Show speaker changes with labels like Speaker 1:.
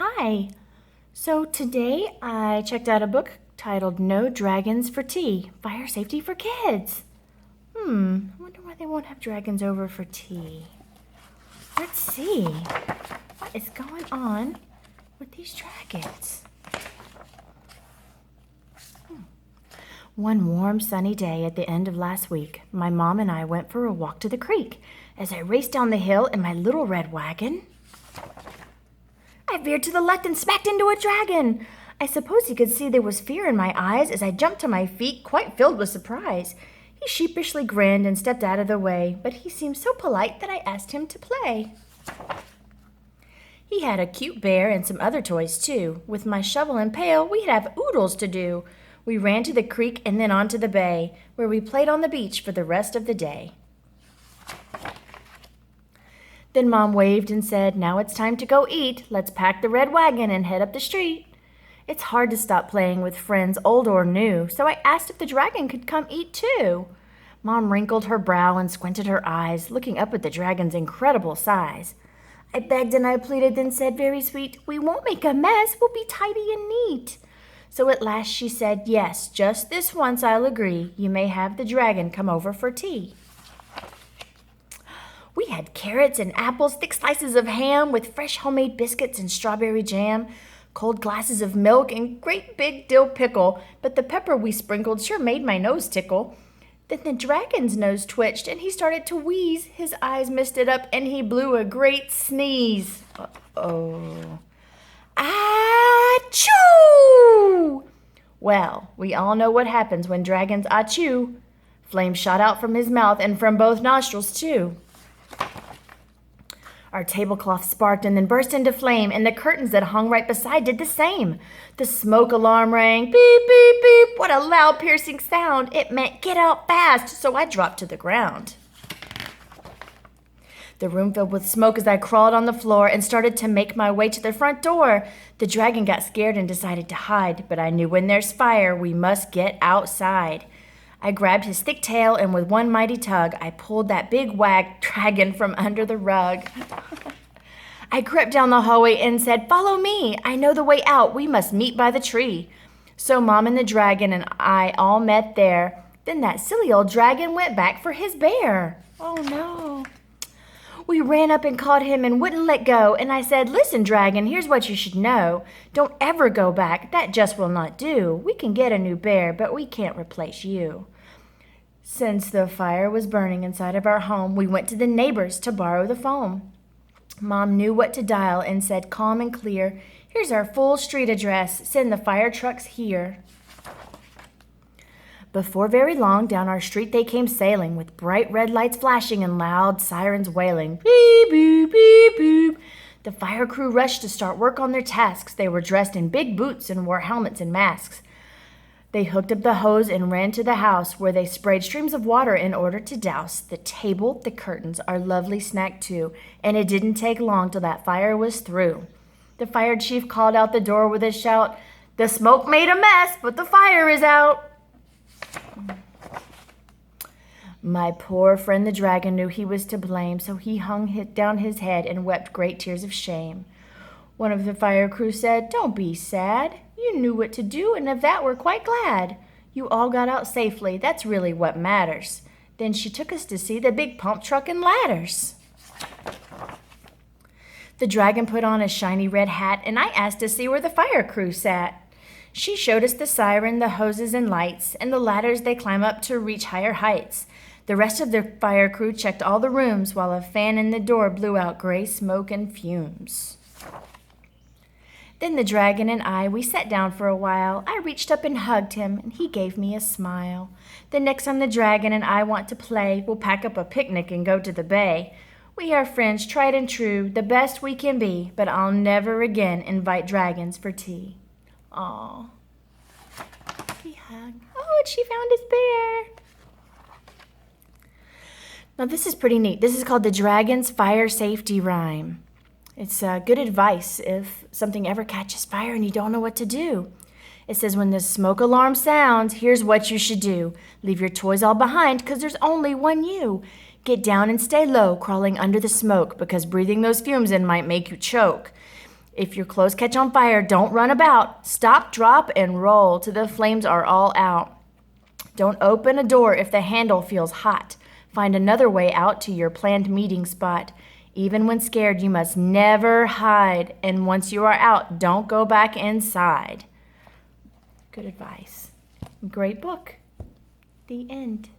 Speaker 1: Hi. So today I checked out a book titled No Dragons for Tea, Fire Safety for Kids. I wonder why they won't have dragons over for tea. Let's see. What is going on with these dragons? One warm, sunny day at the end of last week, my mom and I went for a walk to the creek. As I raced down the hill in my little red wagon, I veered to the left and smacked into a dragon. I suppose he could see there was fear in my eyes as I jumped to my feet, quite filled with surprise. He sheepishly grinned and stepped out of the way, but he seemed so polite that I asked him to play. He had a cute bear and some other toys, too. With my shovel and pail, we'd have oodles to do. We ran to the creek and then on to the bay, where we played on the beach for the rest of the day. Then Mom waved and said, "Now it's time to go eat. Let's pack the red wagon and head up the street." It's hard to stop playing with friends, old or new, so I asked if the dragon could come eat too. Mom wrinkled her brow and squinted her eyes, looking up at the dragon's incredible size. I begged and I pleaded, then said, very sweet, "We won't make a mess. We'll be tidy and neat." So at last she said, "Yes, just this once I'll agree. You may have the dragon come over for tea." We had carrots and apples, thick slices of ham with fresh homemade biscuits and strawberry jam, cold glasses of milk, and great big dill pickle, but the pepper we sprinkled sure made my nose tickle. Then the dragon's nose twitched, and he started to wheeze. His eyes misted up, and he blew a great sneeze. Uh-oh. Achoo! Well, we all know what happens when dragons achoo. Flames shot out from his mouth and from both nostrils, too. Our tablecloth sparked and then burst into flame, and the curtains that hung right beside did the same. The smoke alarm rang, beep, beep, beep. What a loud, piercing sound. It meant get out fast, so I dropped to the ground. The room filled with smoke as I crawled on the floor and started to make my way to the front door. The dragon got scared and decided to hide, but I knew when there's fire, we must get outside. I grabbed his thick tail, and with one mighty tug, I pulled that big dragon from under the rug. I crept down the hallway and said, "Follow me. I know the way out. We must meet by the tree." So Mom and the dragon and I all met there. Then that silly old dragon went back for his bear. Oh, no. We ran up and caught him and wouldn't let go, and I said, "Listen, dragon, here's what you should know. Don't ever go back. That just will not do. We can get a new bear, but we can't replace you." Since the fire was burning inside of our home, we went to the neighbors to borrow the foam. Mom knew what to dial and said calm and clear, "Here's our full street address. Send the fire trucks here." Before very long, down our street they came sailing, with bright red lights flashing and loud sirens wailing. Beep, boop, beep, boop. The fire crew rushed to start work on their tasks. They were dressed in big boots and wore helmets and masks. They hooked up the hose and ran to the house, where they sprayed streams of water in order to douse the table, the curtains, our lovely snack too, and it didn't take long till that fire was through. The fire chief called out the door with a shout, "The smoke made a mess, but the fire is out." My poor friend the dragon knew he was to blame, so he hung down his head and wept great tears of shame. One of the fire crew said, "Don't be sad. You knew what to do, and of that we're quite glad. You all got out safely. That's really what matters." Then she took us to see the big pump truck and ladders. The dragon put on a shiny red hat, and I asked to see where the fire crew sat. She showed us the siren, the hoses and lights, and the ladders they climb up to reach higher heights. The rest of the fire crew checked all the rooms, while a fan in the door blew out gray smoke and fumes. Then the dragon and we sat down for a while. I reached up and hugged him, and he gave me a smile. The next time the dragon and I want to play, we'll pack up a picnic and go to the bay. We are friends, tried and true, the best we can be, but I'll never again invite dragons for tea. Aw. He hugged. Oh, and she found his bear. Now this is pretty neat. This is called the Dragon's Fire Safety Rhyme. It's good advice if something ever catches fire and you don't know what to do. It says, when the smoke alarm sounds, here's what you should do. Leave your toys all behind, 'cause there's only one you. Get down and stay low, crawling under the smoke, because breathing those fumes in might make you choke. If your clothes catch on fire, don't run about. Stop, drop, and roll till the flames are all out. Don't open a door if the handle feels hot. Find another way out to your planned meeting spot. Even when scared, you must never hide. And once you are out, don't go back inside. Good advice. Great book. The end.